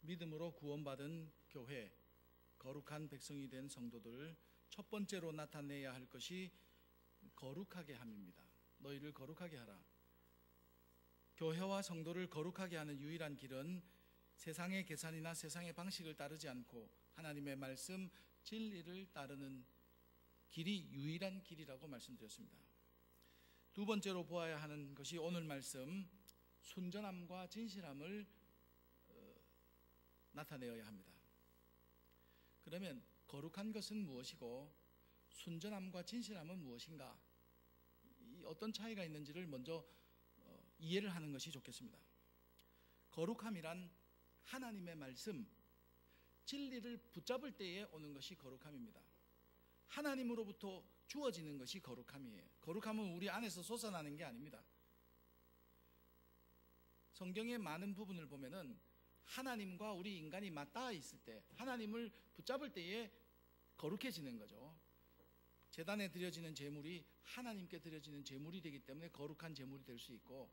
믿음으로 구원받은 교회, 거룩한 백성이 된 성도들, 첫 번째로 나타내야 할 것이 거룩하게 함입니다. 너희를 거룩하게 하라. 교회와 성도를 거룩하게 하는 유일한 길은 세상의 계산이나 세상의 방식을 따르지 않고 하나님의 말씀, 진리를 따르는 길이 유일한 길이라고 말씀드렸습니다. 두 번째로 보아야 하는 것이 오늘 말씀, 순전함과 진실함을 나타내어야 합니다. 그러면 거룩한 것은 무엇이고 순전함과 진실함은 무엇인가? 어떤 차이가 있는지를 먼저 이해를 하는 것이 좋겠습니다. 거룩함이란 하나님의 말씀, 진리를 붙잡을 때에 오는 것이 거룩함입니다. 하나님으로부터 주어지는 것이 거룩함이에요. 거룩함은 우리 안에서 솟아나는 게 아닙니다. 성경의 많은 부분을 보면은 하나님과 우리 인간이 맞닿아 있을 때, 하나님을 붙잡을 때에 거룩해지는 거죠. 제단에 드려지는 제물이 하나님께 드려지는 제물이 되기 때문에 거룩한 제물이 될 수 있고,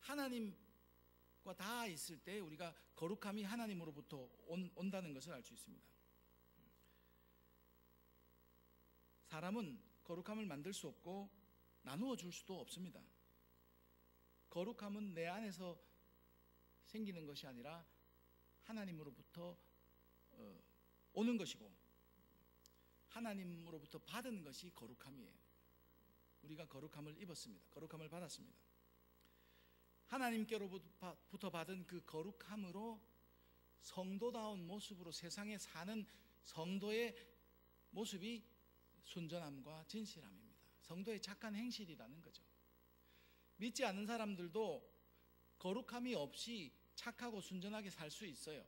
하나님과 닿아 있을 때 우리가 거룩함이 하나님으로부터 온다는 것을 알 수 있습니다. 사람은 거룩함을 만들 수 없고 나누어 줄 수도 없습니다. 거룩함은 내 안에서 생기는 것이 아니라 하나님으로부터 오는 것이고 하나님으로부터 받은 것이 거룩함이에요. 우리가 거룩함을 입었습니다. 거룩함을 받았습니다. 하나님께로부터 받은 그 거룩함으로 성도다운 모습으로 세상에 사는 성도의 모습이 순전함과 진실함입니다. 성도의 착한 행실이라는 거죠. 믿지 않는 사람들도 거룩함이 없이 착하고 순전하게 살 수 있어요.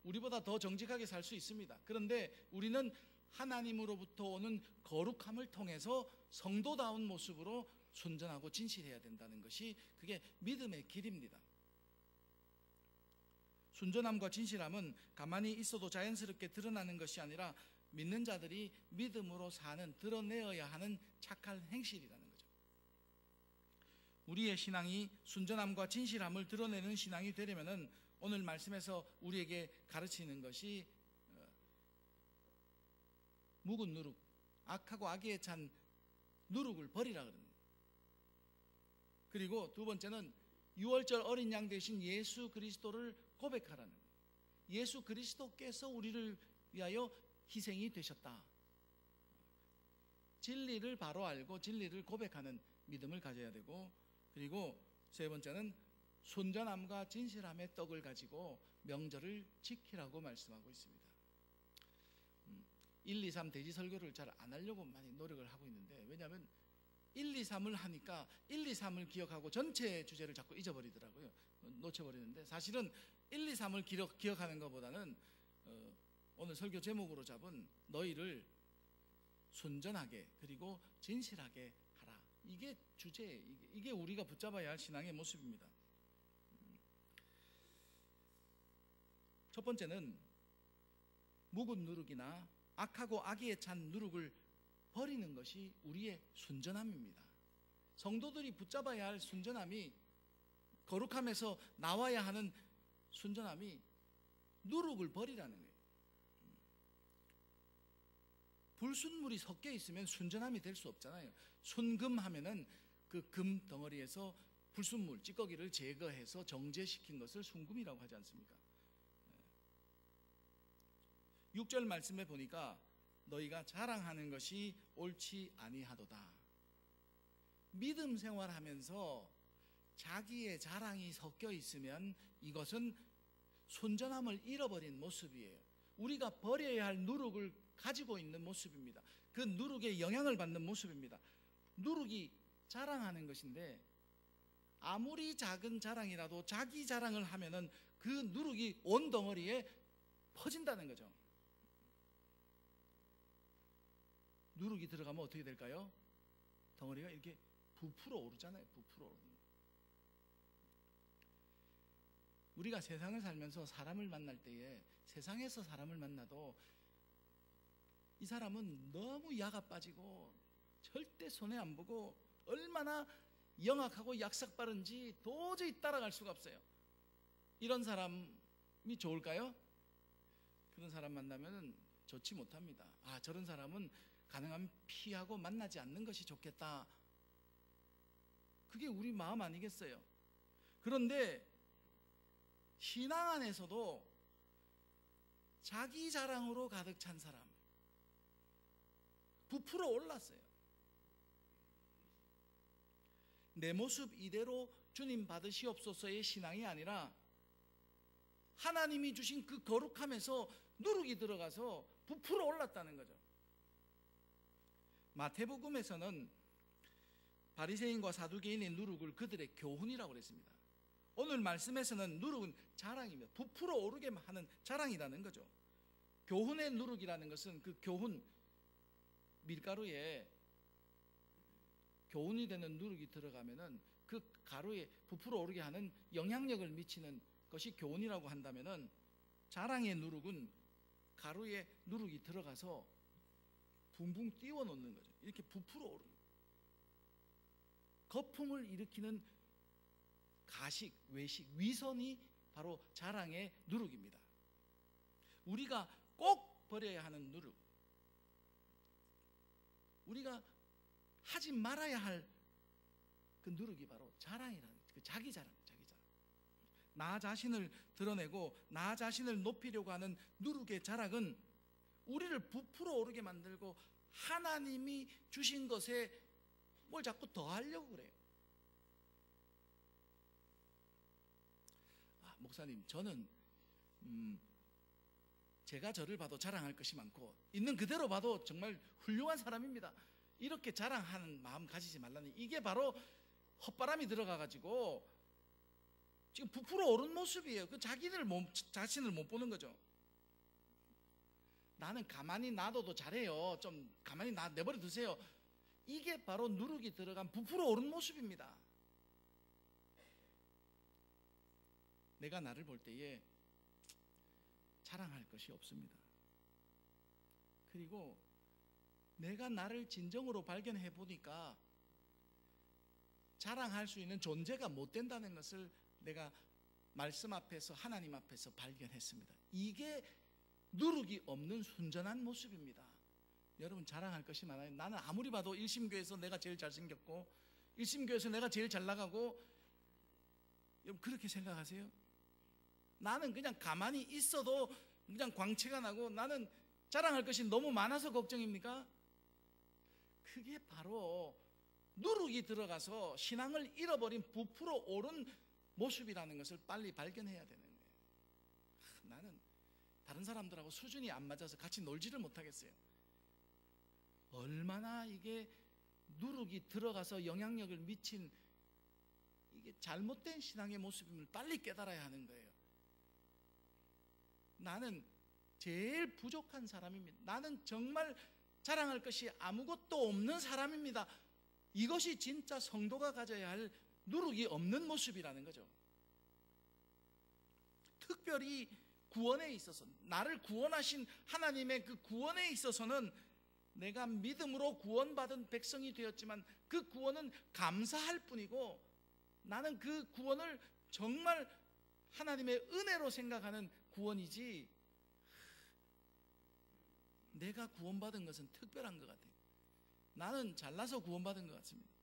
우리보다 더 정직하게 살 수 있습니다. 그런데 우리는 하나님으로부터 오는 거룩함을 통해서 성도다운 모습으로 순전하고 진실해야 된다는 것이 그게 믿음의 길입니다. 순전함과 진실함은 가만히 있어도 자연스럽게 드러나는 것이 아니라 믿는 자들이 믿음으로 사는, 드러내어야 하는 착한 행실이라는 거죠. 우리의 신앙이 순전함과 진실함을 드러내는 신앙이 되려면 오늘 말씀에서 우리에게 가르치는 것이 묵은 누룩, 악하고 악의에 찬 누룩을 버리라 그럽니다. 그리고 두 번째는 유월절 어린 양 대신 예수 그리스도를 고백하라는 거예요. 예수 그리스도께서 우리를 위하여 희생이 되셨다. 진리를 바로 알고 진리를 고백하는 믿음을 가져야 되고, 그리고 세 번째는 순전함과 진실함의 떡을 가지고 명절을 지키라고 말씀하고 있습니다. 1, 2, 3 대지 설교를 잘 안 하려고 많이 노력을 하고 있는데, 왜냐하면 1, 2, 3을 하니까 1, 2, 3을 기억하고 전체 주제를 자꾸 잊어버리더라고요. 놓쳐버리는데, 사실은 1, 2, 3을 기억하는 것보다는 오늘 설교 제목으로 잡은 너희를 순전하게 그리고 진실하게 하라, 이게 주제, 이게 우리가 붙잡아야 할 신앙의 모습입니다. 첫 번째는 묵은 누룩이나 악하고 악의에 찬 누룩을 버리는 것이 우리의 순전함입니다. 성도들이 붙잡아야 할 순전함이, 거룩함에서 나와야 하는 순전함이 누룩을 버리라는 거예요. 불순물이 섞여 있으면 순전함이 될 수 없잖아요. 순금하면은 그 금 덩어리에서 불순물, 찌꺼기를 제거해서 정제시킨 것을 순금이라고 하지 않습니까? 6절 말씀에 보니까 너희가 자랑하는 것이 옳지 아니하도다. 믿음 생활하면서 자기의 자랑이 섞여 있으면 이것은 순전함을 잃어버린 모습이에요. 우리가 버려야 할 누룩을 가지고 있는 모습입니다. 그 누룩의 영향을 받는 모습입니다. 누룩이 자랑하는 것인데, 아무리 작은 자랑이라도 자기 자랑을 하면은 그 누룩이 온 덩어리에 퍼진다는 거죠. 누룩이 들어가면 어떻게 될까요? 덩어리가 이렇게 부풀어 오르잖아요. 부풀어 오르는. 우리가 세상을 살면서 사람을 만날 때에, 세상에서 사람을 만나도 이 사람은 너무 야가 빠지고 절대 손해 안 보고 얼마나 영악하고 약삭 빠른지 도저히 따라갈 수가 없어요. 이런 사람 좋을까요? 그런 사람 만나면 좋지 못합니다. 아, 저런 사람은 가능하면 피하고 만나지 않는 것이 좋겠다. 그게 우리 마음 아니겠어요? 그런데 신앙 안에서도 자기 자랑으로 가득 찬 사람, 부풀어 올랐어요. 내 모습 이대로 주님 받으시옵소서의 신앙이 아니라 하나님이 주신 그 거룩함에서 누룩이 들어가서 부풀어 올랐다는 거죠. 마태복음에서는 바리새인과 사두개인의 누룩을 그들의 교훈이라고 그랬습니다. 오늘 말씀에서는 누룩은 자랑입니다. 부풀어 오르게 하는 자랑이라는 거죠. 교훈의 누룩이라는 것은 그 교훈, 밀가루에 교훈이 되는 누룩이 들어가면은 그 가루에 부풀어 오르게 하는 영향력을 미치는 것이 교훈이라고 한다면은, 자랑의 누룩은 가루에 누룩이 들어가서 붕붕 띄워 놓는 거죠. 이렇게 부풀어 오르는, 거품을 일으키는 가식, 외식, 위선이 바로 자랑의 누룩입니다. 우리가 꼭 버려야 하는 누룩, 우리가 하지 말아야 할 그 누룩이 바로 자랑이라는, 그 자기 자랑. 나 자신을 드러내고 나 자신을 높이려고 하는 누룩의 자랑은 우리를 부풀어 오르게 만들고 하나님이 주신 것에 뭘 자꾸 더하려고 그래요. 아, 목사님, 저는 제가 저를 봐도 자랑할 것이 많고 있는 그대로 봐도 정말 훌륭한 사람입니다. 이렇게 자랑하는 마음 가지지 말라는, 이게 바로 헛바람이 들어가가지고 지금 부풀어 오른 모습이에요. 그 자신을 못 보는 거죠. 나는 가만히 놔둬도 잘해요. 좀 가만히 내버려 두세요. 이게 바로 누룩이 들어간 부풀어 오른 모습입니다. 내가 나를 볼 때에 자랑할 것이 없습니다. 그리고 내가 나를 진정으로 발견해 보니까 자랑할 수 있는 존재가 못 된다는 것을 내가 말씀 앞에서, 하나님 앞에서 발견했습니다. 이게 누룩이 없는 순전한 모습입니다. 여러분, 자랑할 것이 많아요. 나는 아무리 봐도 일심교회에서 내가 제일 잘생겼고, 일심교회에서 내가 제일 잘 나가고, 여러분 그렇게 생각하세요? 나는 그냥 가만히 있어도 그냥 광채가 나고, 나는 자랑할 것이 너무 많아서 걱정입니까? 그게 바로 누룩이 들어가서 신앙을 잃어버린 부풀어 오른 모습이라는 것을 빨리 발견해야 되는 거예요. 나는 다른 사람들하고 수준이 안 맞아서 같이 놀지를 못하겠어요. 얼마나 이게 누룩이 들어가서 영향력을 미친 이게 잘못된 신앙의 모습임을 빨리 깨달아야 하는 거예요. 나는 제일 부족한 사람입니다. 나는 정말 자랑할 것이 아무것도 없는 사람입니다. 이것이 진짜 성도가 가져야 할 누룩이 없는 모습이라는 거죠. 특별히 구원에 있어서, 나를 구원하신 하나님의 그 구원에 있어서는 내가 믿음으로 구원받은 백성이 되었지만 그 구원은 감사할 뿐이고, 나는 그 구원을 정말 하나님의 은혜로 생각하는 구원이지, 내가 구원받은 것은 특별한 것 같아요. 나는 잘나서 구원받은 것 같습니다.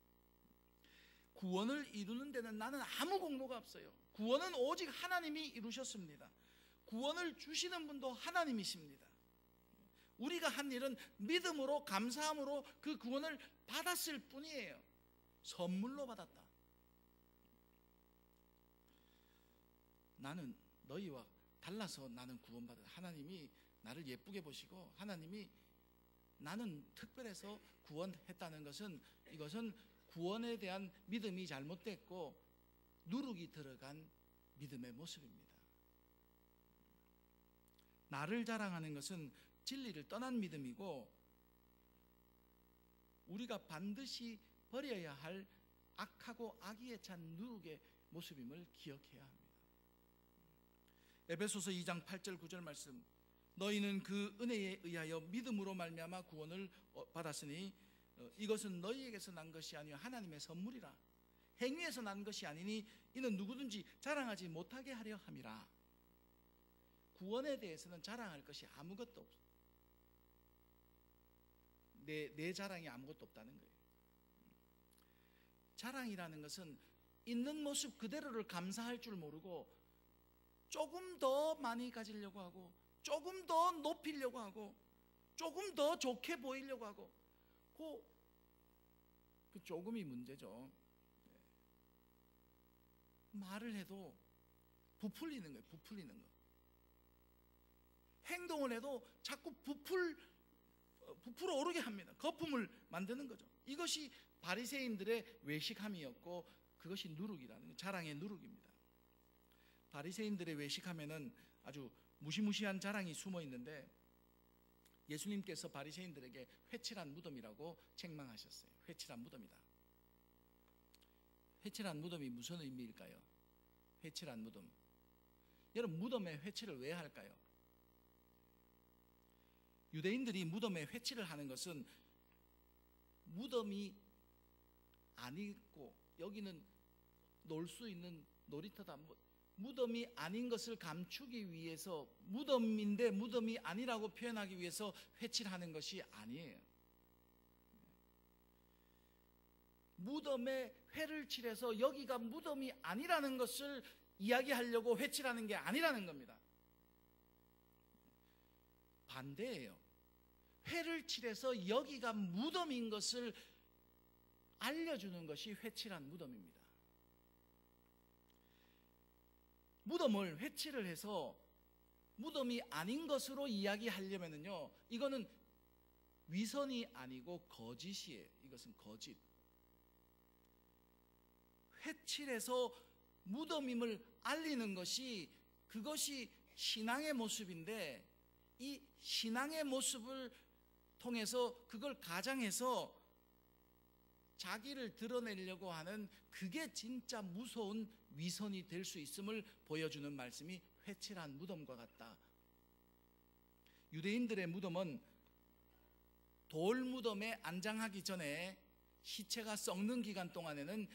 구원을 이루는 데는 나는 아무 공로가 없어요. 구원은 오직 하나님이 이루셨습니다. 구원을 주시는 분도 하나님이십니다. 우리가 한 일은 믿음으로, 감사함으로 그 구원을 받았을 뿐이에요. 선물로 받았다. 나는 너희와 달라서 나는 구원받은, 하나님이 나를 예쁘게 보시고 하나님이 나는 특별해서 구원했다는 것은, 이것은 구원에 대한 믿음이 잘못됐고 누룩이 들어간 믿음의 모습입니다. 나를 자랑하는 것은 진리를 떠난 믿음이고, 우리가 반드시 버려야 할 악하고 악의에 찬 누룩의 모습임을 기억해야 합니다. 에베소서 2장 8절 9절 말씀, 너희는 그 은혜에 의하여 믿음으로 말미암아 구원을 받았으니 이것은 너희에게서 난 것이 아니요 하나님의 선물이라. 행위에서 난 것이 아니니 이는 누구든지 자랑하지 못하게 하려 함이라. 구원에 대해서는 자랑할 것이 아무것도 없어. 내 자랑이 아무것도 없다는 거예요. 자랑이라는 것은 있는 모습 그대로를 감사할 줄 모르고 조금 더 많이 가지려고 하고 조금 더 높이려고 하고 조금 더 좋게 보이려고 하고 그 조금이 문제죠. 말을 해도 부풀리는 거예요. 부풀리는 거. 행동을 해도 자꾸 부풀어 오르게 합니다. 거품을 만드는 거죠. 이것이 바리새인들의 외식함이었고 그것이 누룩이라는 자랑의 누룩입니다. 바리새인들의 외식함에는 아주 무시무시한 자랑이 숨어 있는데 예수님께서 바리새인들에게 회칠한 무덤이라고 책망하셨어요. 회칠한 무덤이다. 회칠한 무덤이 무슨 의미일까요? 회칠한 무덤. 여러분, 무덤에 회칠을 왜 할까요? 유대인들이 무덤에 회칠을 하는 것은 무덤이 아니고 여기는 놀 수 있는 놀이터다, 무덤이 아닌 것을 감추기 위해서, 무덤인데 무덤이 아니라고 표현하기 위해서 회칠하는 것이 아니에요. 무덤에 회를 칠해서 여기가 무덤이 아니라는 것을 이야기하려고 회칠하는 게 아니라는 겁니다. 반대예요. 회를 칠해서 여기가 무덤인 것을 알려주는 것이 회칠한 무덤입니다. 무덤을 회칠을 해서 무덤이 아닌 것으로 이야기하려면요, 이거는 위선이 아니고 거짓이에요. 이것은 거짓. 회칠해서 무덤임을 알리는 것이, 그것이 신앙의 모습인데, 이 신앙의 모습을 통해서 그걸 가장해서 자기를 드러내려고 하는, 그게 진짜 무서운 위선이 될 수 있음을 보여주는 말씀이 회칠한 무덤과 같다. 유대인들의 무덤은 돌 무덤에 안장하기 전에 시체가 썩는 기간 동안에는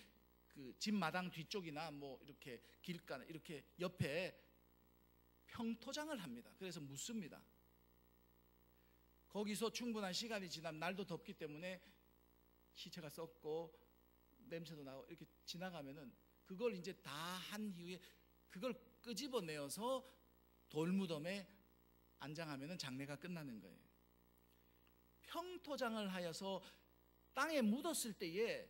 그 집 마당 뒤쪽이나 뭐 이렇게 길가 이렇게 옆에 평토장을 합니다. 그래서 묻습니다. 거기서 충분한 시간이 지나면, 날도 덥기 때문에 시체가 썩고 냄새도 나고 이렇게 지나가면은 그걸 이제 다 한 이후에 그걸 끄집어내어서 돌무덤에 안장하면은 장례가 끝나는 거예요. 평토장을 하여서 땅에 묻었을 때에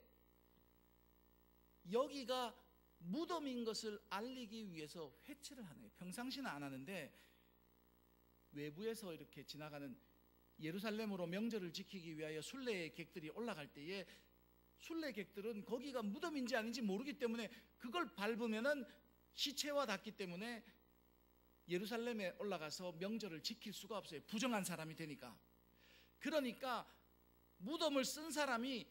여기가 무덤인 것을 알리기 위해서 회칠을 하는 거예요. 평상시는 안 하는데 외부에서 이렇게 지나가는, 예루살렘으로 명절을 지키기 위하여 순례객들이 올라갈 때에 순례객들은 거기가 무덤인지 아닌지 모르기 때문에 그걸 밟으면은 시체와 닿기 때문에 예루살렘에 올라가서 명절을 지킬 수가 없어요. 부정한 사람이 되니까. 그러니까 무덤을 쓴 사람이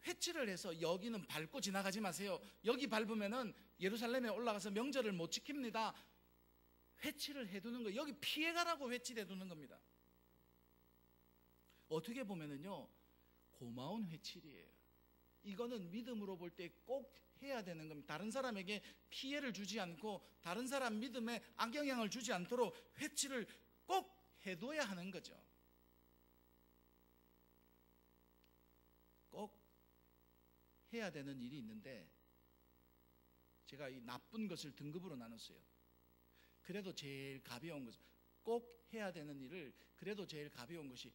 회칠을 해서 여기는 밟고 지나가지 마세요. 여기 밟으면은 예루살렘에 올라가서 명절을 못 지킵니다. 회칠을 해두는 거예요. 여기 피해가라고 회칠해 두는 겁니다. 어떻게 보면은요, 고마운 회칠이에요. 이거는 믿음으로 볼 때 꼭 해야 되는 겁니다. 다른 사람에게 피해를 주지 않고 다른 사람 믿음에 악영향을 주지 않도록 회칠을 꼭 해둬야 하는 거죠. 꼭 해야 되는 일이 있는데, 제가 이 나쁜 것을 등급으로 나눴어요. 그래도 제일 가벼운 것, 꼭 해야 되는 일을 그래도 제일 가벼운 것이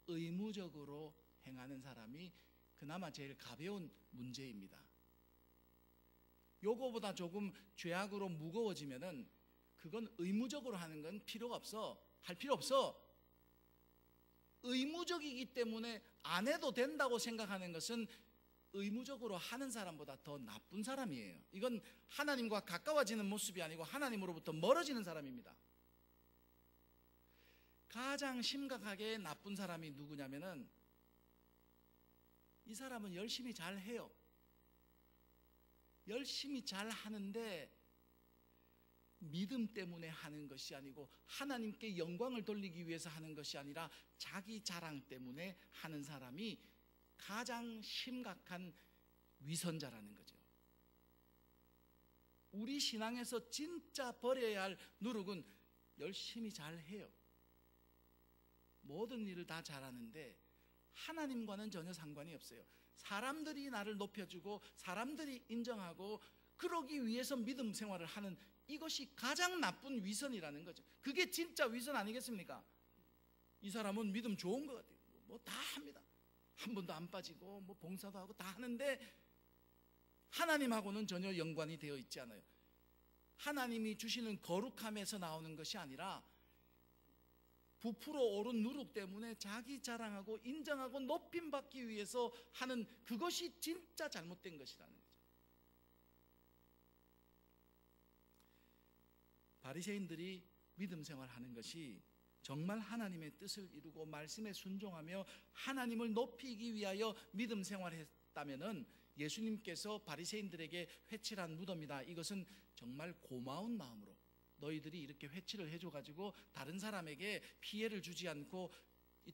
의무적으로 행하는 사람이 그나마 제일 가벼운 문제입니다. 요거보다 조금 죄악으로 무거워지면은 그건 의무적으로 하는 건 필요가 없어. 할 필요 없어. 의무적이기 때문에 안 해도 된다고 생각하는 것은 의무적으로 하는 사람보다 더 나쁜 사람이에요. 이건 하나님과 가까워지는 모습이 아니고 하나님으로부터 멀어지는 사람입니다. 가장 심각하게 나쁜 사람이 누구냐면은, 이 사람은 열심히 잘 해요. 열심히 잘 하는데 믿음 때문에 하는 것이 아니고 하나님께 영광을 돌리기 위해서 하는 것이 아니라 자기 자랑 때문에 하는 사람이 가장 심각한 위선자라는 거죠. 우리 신앙에서 진짜 버려야 할 누룩은 열심히 잘해요. 모든 일을 다 잘하는데 하나님과는 전혀 상관이 없어요. 사람들이 나를 높여주고 사람들이 인정하고 그러기 위해서 믿음 생활을 하는, 이것이 가장 나쁜 위선이라는 거죠. 그게 진짜 위선 아니겠습니까? 이 사람은 믿음 좋은 것 같아요. 뭐 다 합니다. 한 번도 안 빠지고 뭐 봉사도 하고 다 하는데 하나님하고는 전혀 연관이 되어 있지 않아요. 하나님이 주시는 거룩함에서 나오는 것이 아니라 부풀어 오른 누룩 때문에 자기 자랑하고 인정하고 높임받기 위해서 하는, 그것이 진짜 잘못된 것이라는 거죠. 바리새인들이 믿음 생활하는 것이 정말 하나님의 뜻을 이루고 말씀에 순종하며 하나님을 높이기 위하여 믿음 생활했다면은 예수님께서 바리새인들에게 회칠한 무덤이다, 이것은 정말 고마운 마음으로 너희들이 이렇게 회칠을 해줘가지고 다른 사람에게 피해를 주지 않고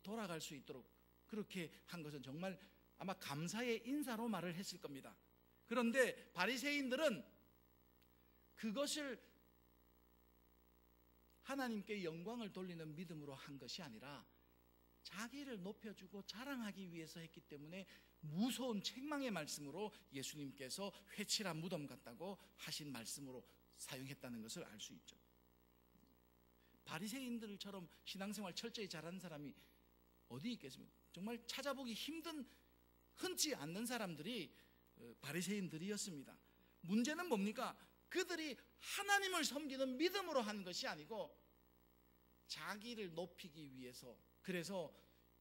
돌아갈 수 있도록 그렇게 한 것은 정말 아마 감사의 인사로 말을 했을 겁니다. 그런데 바리새인들은 그것을 하나님께 영광을 돌리는 믿음으로 한 것이 아니라 자기를 높여주고 자랑하기 위해서 했기 때문에 무서운 책망의 말씀으로 예수님께서 회칠한 무덤 같다고 하신 말씀으로 사용했다는 것을 알 수 있죠. 바리새인들처럼 신앙생활 철저히 잘하는 사람이 어디 있겠습니까? 정말 찾아보기 힘든, 흔치 않는 사람들이 바리새인들이었습니다. 문제는 뭡니까? 그들이 하나님을 섬기는 믿음으로 한 것이 아니고 자기를 높이기 위해서, 그래서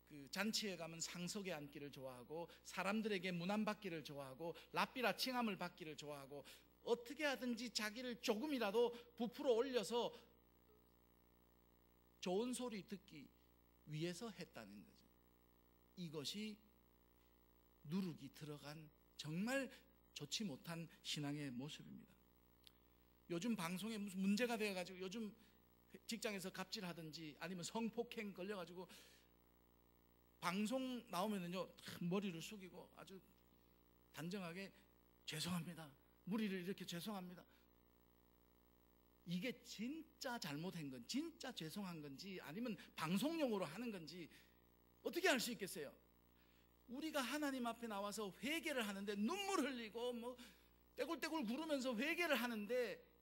그 잔치에 가면 상석에 앉기를 좋아하고 사람들에게 문안받기를 좋아하고 랍비라 칭함을 받기를 좋아하고 어떻게 하든지 자기를 조금이라도 부풀어 올려서 좋은 소리 듣기 위해서 했다는 거죠. 이것이 누룩이 들어간 정말 좋지 못한 신앙의 모습입니다. 요즘 방송에 무슨 문제가 되어가지고 요즘 직장에서 갑질하든지 아니면 성폭행 걸려가지고 방송 나오면은요 머리를 숙이고 아주 단정하게 죄송합니다, 무리를 이렇게 죄송합니다. 이게 진짜 잘못한 건, 진짜 죄송한 건지 아니면 방송용으로 하는 건지 어떻게 알 수 있겠어요? 우리가 하나님 앞에 나와서 회개를 하는데 눈물 흘리고 뭐 떼굴떼굴 구르면서 회개를 하는데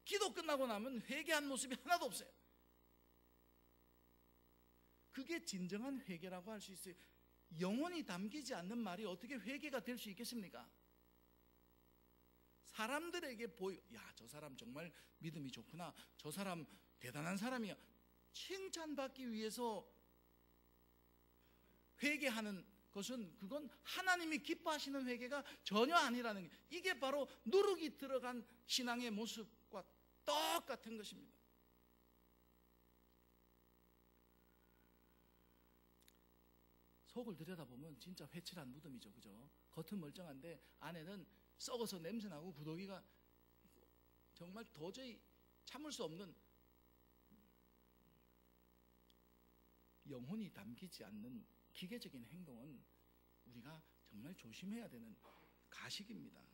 기도 끝나고 나면 회개한 모습이 하나도 없어요. 그게 진정한 회개라고 할 수 있어요. 영혼이 담기지 않는 말이 어떻게 회개가 될 수 있겠습니까? 사람들에게 야, 저 사람 정말 믿음이 좋구나, 저 사람 대단한 사람이야, 칭찬받기 위해서 회개하는 것은, 그건 하나님이 기뻐하시는 회개가 전혀 아니라는 게, 이게 바로 누룩이 들어간 신앙의 모습과 똑같은 것입니다. 속을 들여다보면 진짜 회칠한 무덤이죠, 그죠? 겉은 멀쩡한데 안에는 썩어서 냄새나고 구더기가 정말 도저히 참을 수 없는, 영혼이 담기지 않는 기계적인 행동은 우리가 정말 조심해야 되는 가식입니다.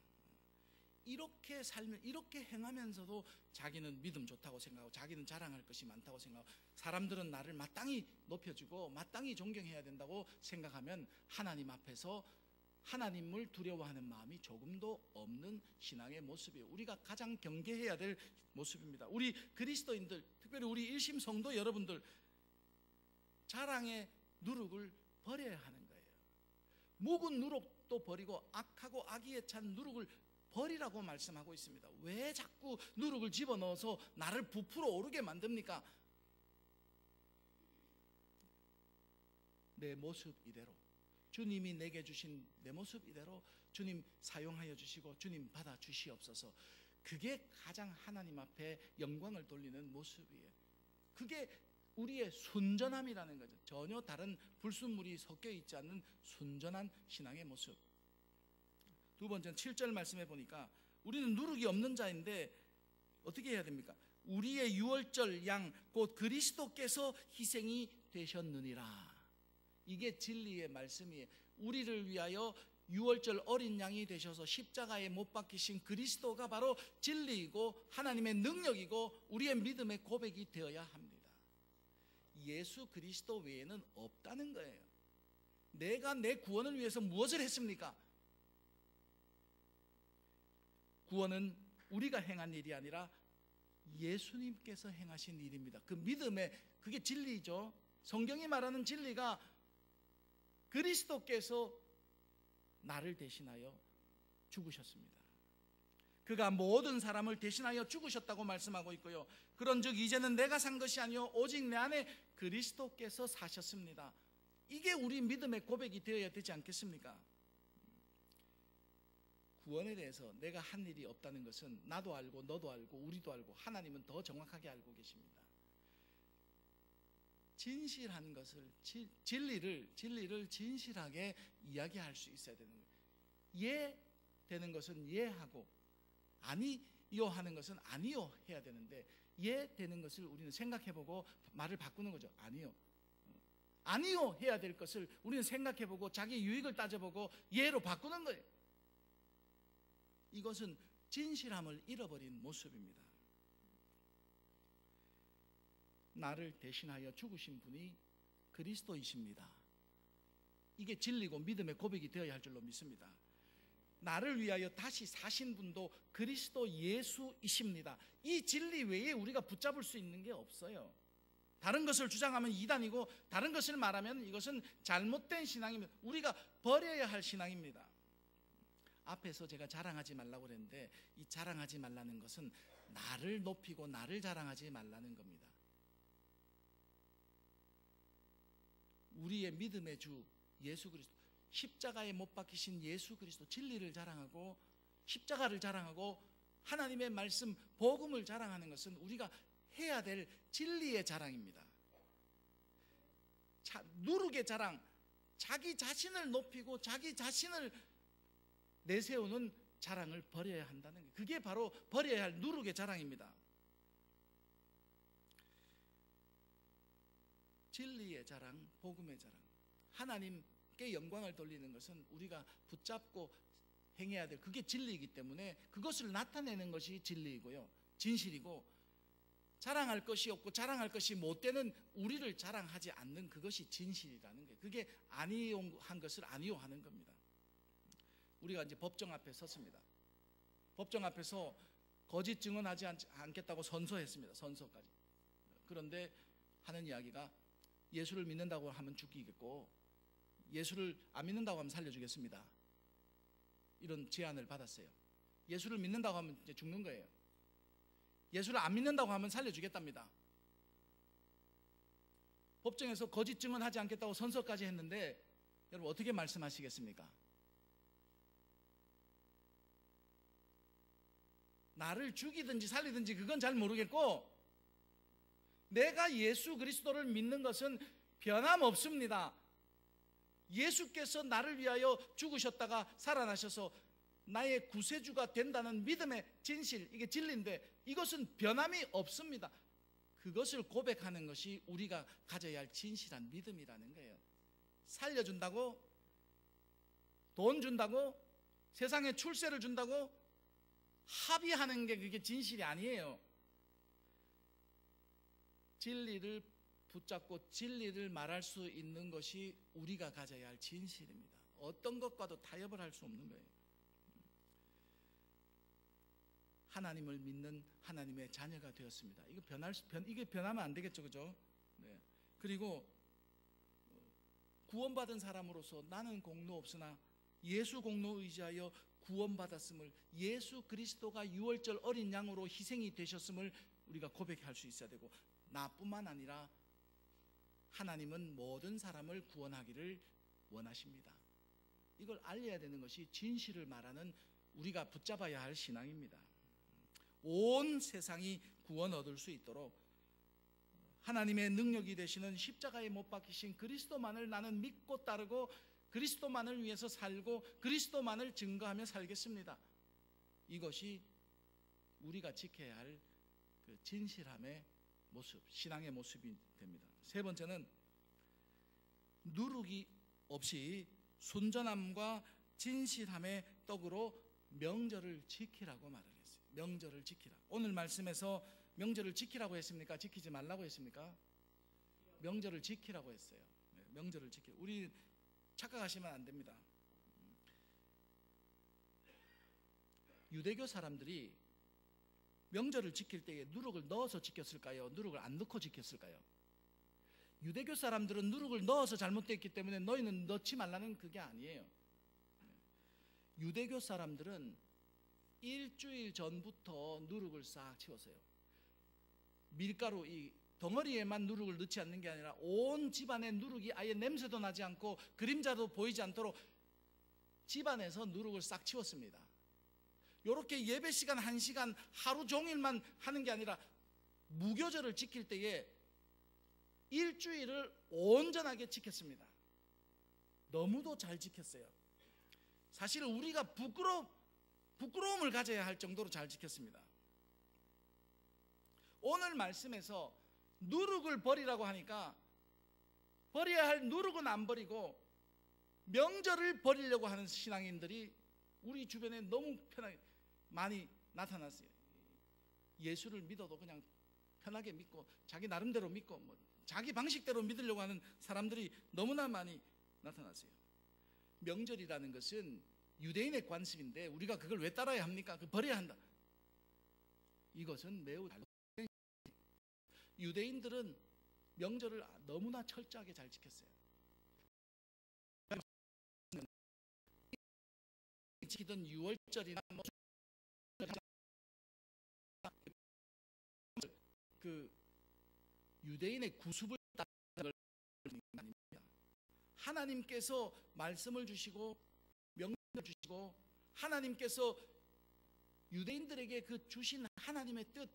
이렇게 살면, 이렇게 행하면서도 자기는 믿음 좋다고 생각하고 자기는 자랑할 것이 많다고 생각하고 사람들은 나를 마땅히 높여주고 마땅히 존경해야 된다고 생각하면 하나님 앞에서 하나님을 두려워하는 마음이 조금도 없는 신앙의 모습이에요. 우리가 가장 경계해야 될 모습입니다. 우리 그리스도인들, 특별히 우리 일심 성도 여러분들, 자랑의 누룩을 버려야 하는 거예요. 묵은 누룩도 버리고 악하고 악의에 찬 누룩을 버리라고 말씀하고 있습니다. 왜 자꾸 누룩을 집어넣어서 나를 부풀어 오르게 만듭니까? 내 모습 이대로, 주님이 내게 주신 내 모습 이대로 주님 사용하여 주시고 주님 받아 주시옵소서. 그게 가장 하나님 앞에 영광을 돌리는 모습이에요. 그게 우리의 순전함이라는 거죠. 전혀 다른 불순물이 섞여 있지 않는 순전한 신앙의 모습. 두 번째는 7절 말씀해 보니까 우리는 누룩이 없는 자인데 어떻게 해야 됩니까? 우리의 유월절 양 곧 그리스도께서 희생이 되셨느니라. 이게 진리의 말씀이에요. 우리를 위하여 유월절 어린 양이 되셔서 십자가에 못 박히신 그리스도가 바로 진리이고 하나님의 능력이고 우리의 믿음의 고백이 되어야 합니다. 예수 그리스도 외에는 없다는 거예요. 내가 내 구원을 위해서 무엇을 했습니까? 구원은 우리가 행한 일이 아니라 예수님께서 행하신 일입니다. 그 믿음의 그게 진리죠. 성경이 말하는 진리가 그리스도께서 나를 대신하여 죽으셨습니다. 그가 모든 사람을 대신하여 죽으셨다고 말씀하고 있고요. 그런즉 이제는 내가 산 것이 아니요 오직 내 안에 그리스도께서 사셨습니다. 이게 우리 믿음의 고백이 되어야 되지 않겠습니까? 구원에 대해서 내가 한 일이 없다는 것은 나도 알고 너도 알고 우리도 알고 하나님은 더 정확하게 알고 계십니다. 진실한 것을 진리를 진실하게 이야기할 수 있어야 되는 거예요. 예 되는 것은 예하고 아니요 하는 것은 아니요 해야 되는데 예 되는 것을 우리는 생각해보고 말을 바꾸는 거죠. 아니요 해야 될 것을 우리는 생각해보고 자기 유익을 따져보고 예로 바꾸는 거예요. 이것은 진실함을 잃어버린 모습입니다. 나를 대신하여 죽으신 분이 그리스도이십니다. 이게 진리고 믿음의 고백이 되어야 할 줄로 믿습니다. 나를 위하여 다시 사신 분도 그리스도 예수이십니다. 이 진리 외에 우리가 붙잡을 수 있는 게 없어요. 다른 것을 주장하면 이단이고 다른 것을 말하면 이것은 잘못된 신앙입니다. 우리가 버려야 할 신앙입니다. 앞에서 제가 자랑하지 말라고 그랬는데 이 자랑하지 말라는 것은 나를 높이고 나를 자랑하지 말라는 겁니다. 우리의 믿음의 주 예수 그리스도, 십자가에 못 박히신 예수 그리스도 진리를 자랑하고 십자가를 자랑하고 하나님의 말씀 복음을 자랑하는 것은 우리가 해야 될 진리의 자랑입니다. 누룩의 자랑, 자기 자신을 높이고 자기 자신을 내세우는 자랑을 버려야 한다는 거예요. 그게 바로 버려야 할 누룩의 자랑입니다. 진리의 자랑, 복음의 자랑, 하나님께 영광을 돌리는 것은 우리가 붙잡고 행해야 될 그게 진리이기 때문에 그것을 나타내는 것이 진리이고요, 진실이고, 자랑할 것이 없고 자랑할 것이 못 되는 우리를 자랑하지 않는 그것이 진실이라는 거예요. 그게 아니요 한 것을 아니요 하는 겁니다. 우리가 이제 법정 앞에 섰습니다. 법정 앞에서 거짓 증언하지 않겠다고 선서했습니다. 선서까지. 그런데 하는 이야기가 예수를 믿는다고 하면 죽이겠고 예수를 안 믿는다고 하면 살려주겠습니다. 이런 제안을 받았어요. 예수를 믿는다고 하면 이제 죽는 거예요. 예수를 안 믿는다고 하면 살려주겠답니다. 법정에서 거짓 증언하지 않겠다고 선서까지 했는데 여러분 어떻게 말씀하시겠습니까? 나를 죽이든지 살리든지 그건 잘 모르겠고 내가 예수 그리스도를 믿는 것은 변함없습니다. 예수께서 나를 위하여 죽으셨다가 살아나셔서 나의 구세주가 된다는 믿음의 진실, 이게 진리인데 이것은 변함이 없습니다. 그것을 고백하는 것이 우리가 가져야 할 진실한 믿음이라는 거예요. 살려준다고, 돈 준다고, 세상에 출세를 준다고 합의하는 게 그게 진실이 아니에요. 진리를 붙잡고 진리를 말할 수 있는 것이 우리가 가져야 할 진실입니다. 어떤 것과도 타협을 할 수 없는 거예요. 하나님을 믿는 하나님의 자녀가 되었습니다. 이게 변하면 안 되겠죠, 그죠? 네. 그리고 구원받은 사람으로서 나는 공로 없으나 예수 공로 의지하여 구원받았음을, 예수 그리스도가 유월절 어린 양으로 희생이 되셨음을 우리가 고백할 수 있어야 되고, 나뿐만 아니라 하나님은 모든 사람을 구원하기를 원하십니다. 이걸 알려야 되는 것이 진실을 말하는 우리가 붙잡아야 할 신앙입니다. 온 세상이 구원 얻을 수 있도록 하나님의 능력이 되시는 십자가에 못 박히신 그리스도만을 나는 믿고 따르고 그리스도만을 위해서 살고 그리스도만을 증거하며 살겠습니다. 이것이 우리가 지켜야 할 그 진실함의 모습, 신앙의 모습이 됩니다. 세 번째는 누룩이 없이 순전함과 진실함의 떡으로 명절을 지키라고 말을 했어요. 명절을 지키라. 오늘 말씀에서 명절을 지키라고 했습니까? 지키지 말라고 했습니까? 명절을 지키라고 했어요. 명절을 지키라. 우리 착각하시면 안 됩니다. 유대교 사람들이 명절을 지킬 때에 누룩을 넣어서 지켰을까요? 누룩을 안 넣고 지켰을까요? 유대교 사람들은 누룩을 넣어서 잘못됐기 때문에 너희는 넣지 말라는 그게 아니에요. 유대교 사람들은 일주일 전부터 누룩을 싹 치웠어요. 밀가루 이 덩어리에만 누룩을 넣지 않는 게 아니라 온 집안에 누룩이 아예 냄새도 나지 않고 그림자도 보이지 않도록 집안에서 누룩을 싹 치웠습니다. 이렇게 예배 시간 1시간 하루 종일만 하는 게 아니라 무교절을 지킬 때에 일주일을 온전하게 지켰습니다. 너무도 잘 지켰어요. 사실 우리가 부끄러움을 가져야 할 정도로 잘 지켰습니다. 오늘 말씀에서 누룩을 버리라고 하니까 버려야 할 누룩은 안 버리고 명절을 버리려고 하는 신앙인들이 우리 주변에 너무 편하게 많이 나타났어요. 예수를 믿어도 그냥 편하게 믿고 자기 나름대로 믿고 뭐 자기 방식대로 믿으려고 하는 사람들이 너무나 많이 나타났어요. 명절이라는 것은 유대인의 관습인데 우리가 그걸 왜 따라야 합니까? 그 버려야 한다. 이것은 매우 다른. 유대인들은 명절을 너무나 철저하게 잘 지켰어요. 지키던 6월절이나 그 유대인의 구습을 따르는 걸 아닙니다. 하나님께서 말씀을 주시고 명령을 주시고 하나님께서 유대인들에게 그 주신 하나님의 뜻,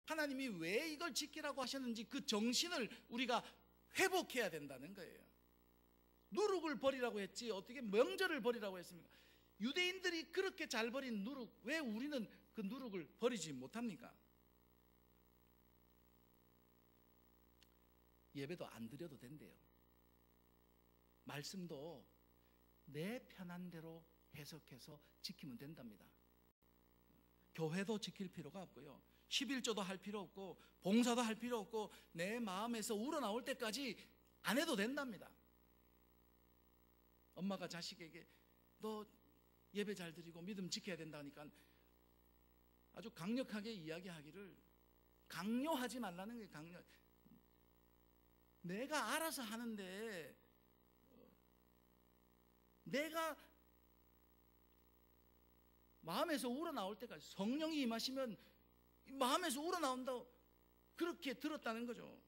하나님이 왜 이걸 지키라고 하셨는지 그 정신을 우리가 회복해야 된다는 거예요. 누룩을 버리라고 했지 어떻게 명절을 버리라고 했습니까? 유대인들이 그렇게 잘 버린 누룩, 왜 우리는 그 누룩을 버리지 못합니까? 예배도 안 드려도 된대요. 말씀도 내 편한 대로 해석해서 지키면 된답니다. 교회도 지킬 필요가 없고요, 11조도 할 필요 없고 봉사도 할 필요 없고 내 마음에서 우러나올 때까지 안 해도 된답니다. 엄마가 자식에게 너 예배 잘 드리고 믿음 지켜야 된다니까 아주 강력하게 이야기하기를, 강요하지 말라는 게 강요. 내가 알아서 하는데 내가 마음에서 우러나올 때까지, 성령이 임하시면 마음에서 우러나온다고 그렇게 들었다는 거죠.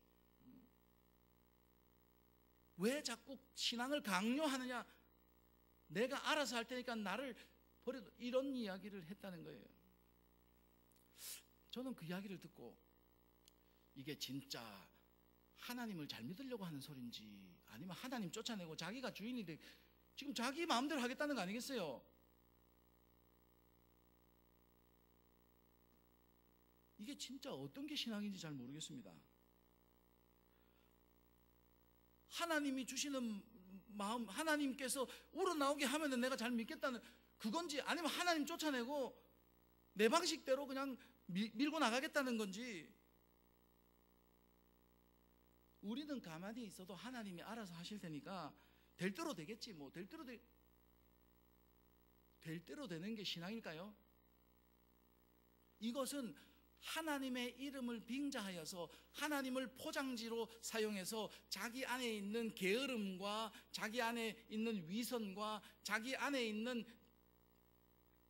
왜 자꾸 신앙을 강요하느냐, 내가 알아서 할 테니까 나를 버려도, 이런 이야기를 했다는 거예요. 저는 그 이야기를 듣고 이게 진짜 하나님을 잘 믿으려고 하는 소린지 아니면 하나님 쫓아내고 자기가 주인이 돼 지금 자기 마음대로 하겠다는 거 아니겠어요? 이게 진짜 어떤 게 신앙인지 잘 모르겠습니다. 하나님이 주시는 마음, 하나님께서 우러나오게 하면 내가 잘 믿겠다는 그건지, 아니면 하나님 쫓아내고 내 방식대로 그냥 밀고 나가겠다는 건지. 우리는 가만히 있어도 하나님이 알아서 하실 테니까 될 대로 되겠지, 뭐 될 대로 되는 게 신앙일까요? 이것은 하나님의 이름을 빙자하여서 하나님을 포장지로 사용해서 자기 안에 있는 게으름과 자기 안에 있는 위선과 자기 안에 있는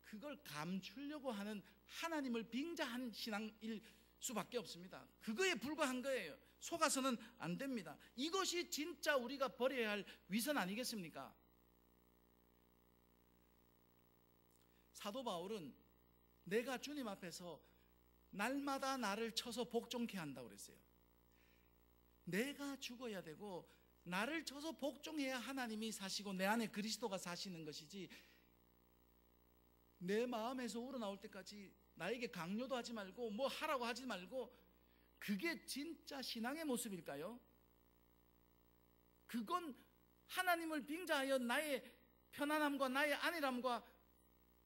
그걸 감추려고 하는 하나님을 빙자한 신앙일 수밖에 없습니다. 그거에 불과한 거예요. 속아서는 안 됩니다. 이것이 진짜 우리가 버려야 할 위선 아니겠습니까? 사도 바울은 내가 주님 앞에서 날마다 나를 쳐서 복종케 한다고 그랬어요. 내가 죽어야 되고 나를 쳐서 복종해야 하나님이 사시고 내 안에 그리스도가 사시는 것이지, 내 마음에서 우러나올 때까지 나에게 강요도 하지 말고 뭐 하라고 하지 말고, 그게 진짜 신앙의 모습일까요? 그건 하나님을 빙자하여 나의 편안함과 나의 안일함과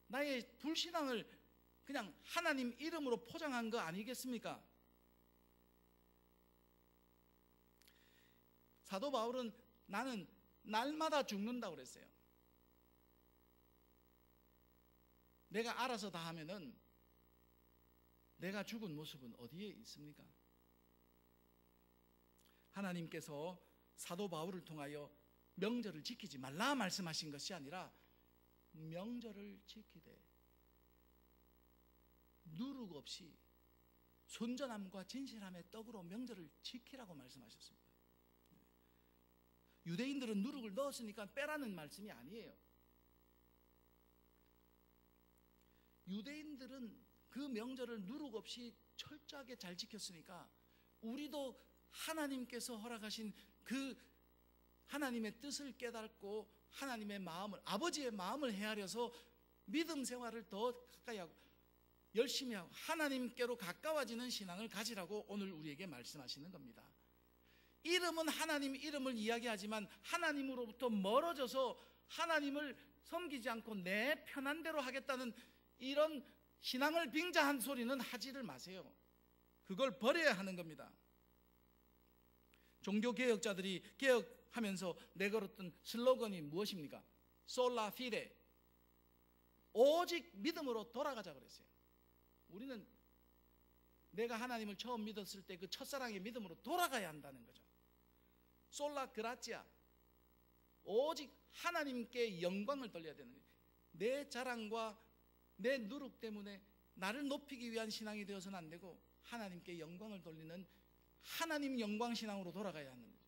나의 불신앙을 그냥 하나님 이름으로 포장한 거 아니겠습니까? 사도 바울은 나는 날마다 죽는다고 그랬어요. 내가 알아서 다 하면은 내가 죽은 모습은 어디에 있습니까? 하나님께서 사도 바울을 통하여 명절을 지키지 말라 말씀하신 것이 아니라 명절을 지키되 누룩 없이 순전함과 진실함의 떡으로 명절을 지키라고 말씀하셨습니다. 유대인들은 누룩을 넣었으니까 빼라는 말씀이 아니에요. 유대인들은 그 명절을 누룩 없이 철저하게 잘 지켰으니까 우리도 하나님께서 허락하신 그 하나님의 뜻을 깨닫고 하나님의 마음을, 아버지의 마음을 헤아려서 믿음 생활을 더 가까이 하고 열심히 하고 하나님께로 가까워지는 신앙을 가지라고 오늘 우리에게 말씀하시는 겁니다. 이름은 하나님 이름을 이야기하지만 하나님으로부터 멀어져서 하나님을 섬기지 않고 내 편한 대로 하겠다는 이런 신앙을 빙자한 소리는 하지를 마세요. 그걸 버려야 하는 겁니다. 종교개혁자들이 개혁하면서 내걸었던 슬로건이 무엇입니까? 솔라 피데, 오직 믿음으로 돌아가자 그랬어요. 우리는 내가 하나님을 처음 믿었을 때 그 첫사랑의 믿음으로 돌아가야 한다는 거죠. 솔라 그라치아, 오직 하나님께 영광을 돌려야 되는 거예요. 내 자랑과 내 누룩 때문에 나를 높이기 위한 신앙이 되어서는 안 되고 하나님께 영광을 돌리는 하나님 영광 신앙으로 돌아가야 하는 거죠.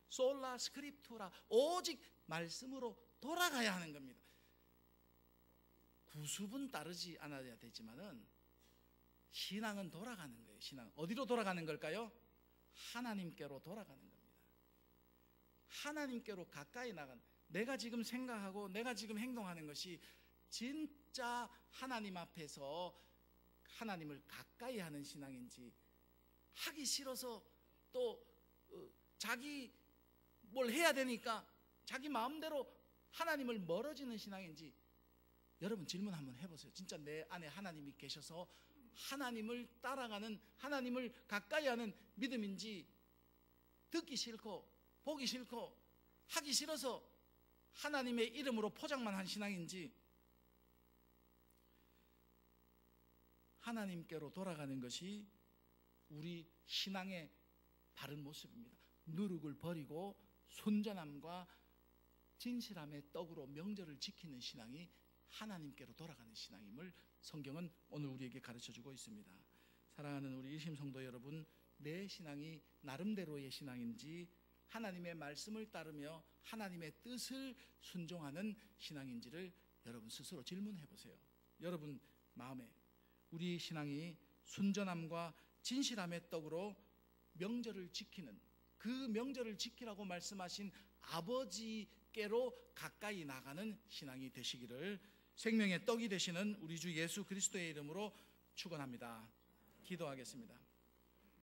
솔라 스크립투라, 오직 말씀으로 돌아가야 하는 겁니다. 구습은 따르지 않아야 되지만은 신앙은 돌아가는 거예요. 신앙 어디로 돌아가는 걸까요? 하나님께로 돌아가는 겁니다. 하나님께로 가까이 나가는, 내가 지금 생각하고 내가 지금 행동하는 것이 진짜 하나님 앞에서 하나님을 가까이 하는 신앙인지, 하기 싫어서 또 자기 뭘 해야 되니까 자기 마음대로 하나님을 멀어지는 신앙인지 여러분 질문 한번 해보세요. 진짜 내 안에 하나님이 계셔서 하나님을 따라가는, 하나님을 가까이 하는 믿음인지, 듣기 싫고 보기 싫고 하기 싫어서 하나님의 이름으로 포장만 한 신앙인지, 하나님께로 돌아가는 것이 우리 신앙의 바른 모습입니다. 누룩을 버리고 순전함과 진실함의 떡으로 명절을 지키는 신앙이 하나님께로 돌아가는 신앙임을 성경은 오늘 우리에게 가르쳐주고 있습니다. 사랑하는 우리 일심 성도 여러분, 내 신앙이 나름대로의 신앙인지 하나님의 말씀을 따르며 하나님의 뜻을 순종하는 신앙인지를 여러분 스스로 질문해 보세요. 여러분 마음에 우리 신앙이 순전함과 진실함의 떡으로 명절을 지키는, 그 명절을 지키라고 말씀하신 아버지께로 가까이 나가는 신앙이 되시기를 생명의 떡이 되시는 우리 주 예수 그리스도의 이름으로 축원합니다. 기도하겠습니다.